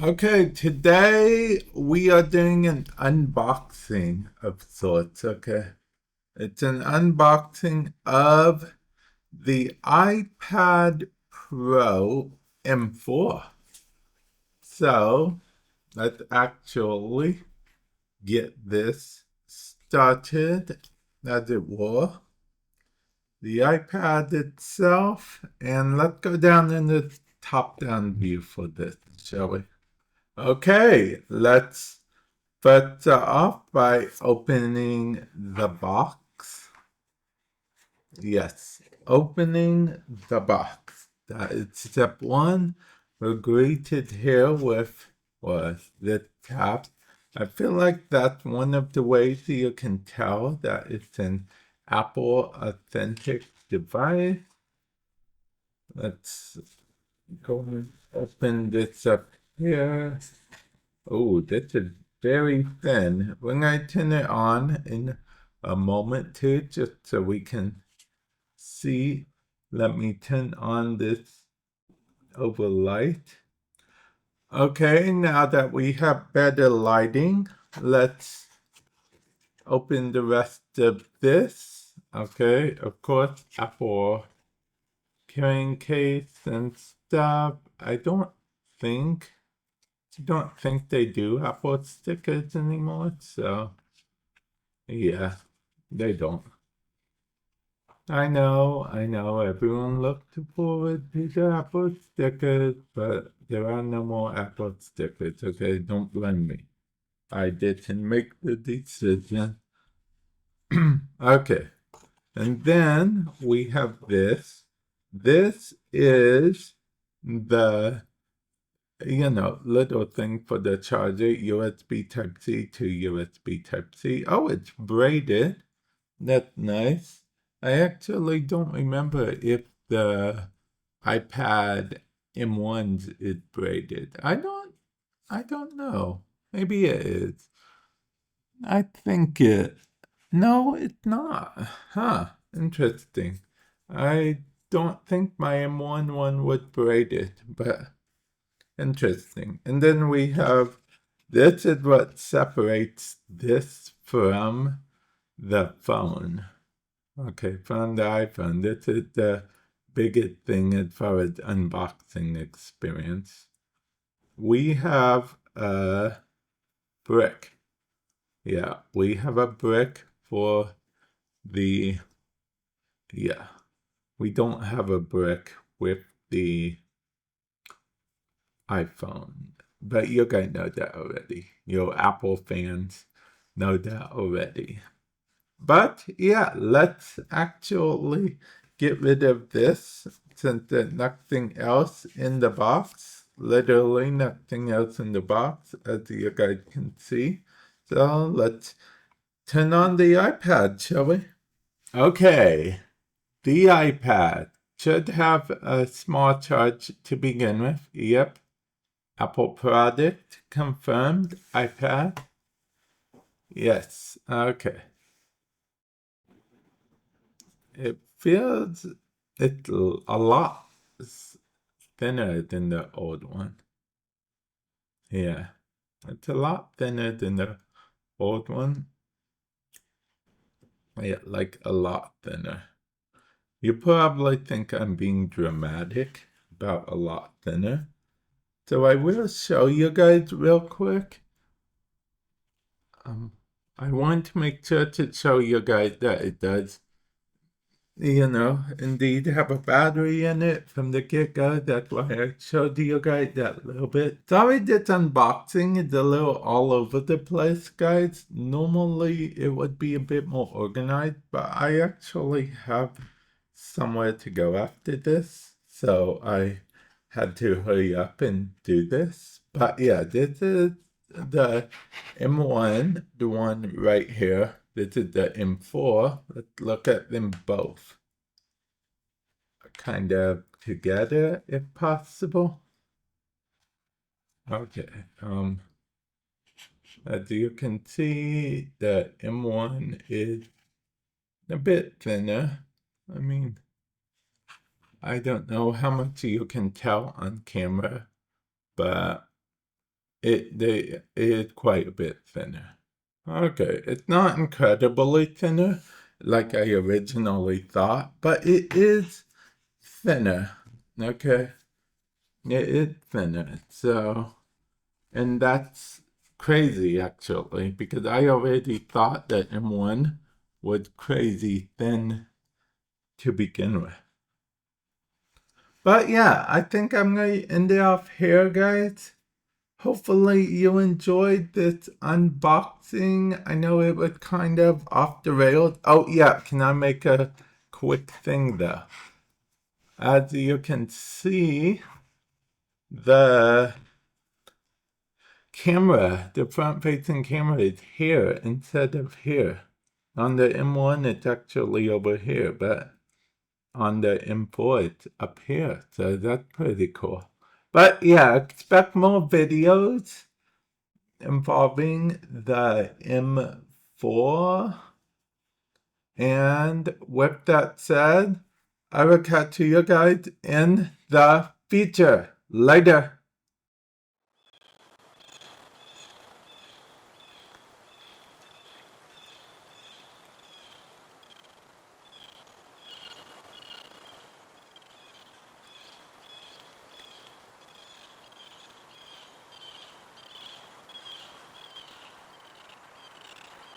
Okay, today we are doing an unboxing of sorts, okay? It's an unboxing of the iPad Pro M4. So, let's actually get this started, as it were. The iPad itself, and let's go down in the top-down view for this, shall we? Okay, let's start off by opening the box. Yes, opening the box. That is step one. We're greeted here with the tab. I feel like that's one of the ways you can tell that it's an Apple authentic device. Let's go and open this up here. Oh, this is very thin. We're going to turn it on in a moment too, just so we can see. Let me turn on this overlight. Okay, now that we have better lighting, let's open the rest of this. Okay, of course, Apple carrying case and stuff. I don't think they do Apple stickers anymore, so yeah, they don't. I know, everyone looked forward to the Apple stickers, but there are no more Apple stickers, okay? Don't blame me. I didn't make the decision. Okay, and then we have this. This is the little thing for the charger, USB Type-C to USB Type-C. Oh, it's braided. That's nice. I actually don't remember if the iPad M1's is braided. I don't know. Maybe it is. I think it. No, it's not. Huh. Interesting. I don't think my M1 one was braided, but interesting. And then we have this is what separates this from the phone. Okay, from the iPhone. This is the biggest thing as far as unboxing experience. We have a brick. Yeah, we have a brick for the. Yeah, we don't have a brick with the iPhone. But you guys know that already. You Apple fans know that already. But yeah, let's actually get rid of this since there's nothing else in the box. Literally nothing else in the box, as you guys can see. So let's turn on the iPad, shall we? Okay, the iPad should have a small charge to begin with. Yep, Apple product confirmed. iPad. Yes, okay. It feels it's a lot thinner than the old one. Yeah, it's a lot thinner than the old one. Yeah, like a lot thinner. You probably think I'm being dramatic about a lot thinner. So I will show you guys real quick. I want to make sure to show you guys that it does indeed have a battery in it from the get-go. That's why I showed you guys that little bit. Sorry this unboxing is a little all over the place, guys. Normally it would be a bit more organized, but I actually have somewhere to go after this, so I had to hurry up and do this. But yeah, this is the M1, the one right here. This is the M4. Let's look at them both kind of together if possible. Okay. As you can see, the M1 is a bit thinner. I mean, I don't know how much you can tell on camera, but it is quite a bit thinner. Okay, it's not incredibly thinner like I originally thought, but it is thinner. Okay, it is thinner. So, and that's crazy actually, because I already thought that M1 was crazy thin to begin with. But yeah, I think I'm going to end it off here, guys. Hopefully you enjoyed this unboxing. I know it was kind of off the rails. Oh yeah, can I make a quick thing though? As you can see, the camera, the front-facing camera is here instead of here. On the M1, it's actually over here, but on the M4, it's up here. So that's pretty cool. But yeah, expect more videos involving the M4. And with that said, I will catch you guys in the future. Later.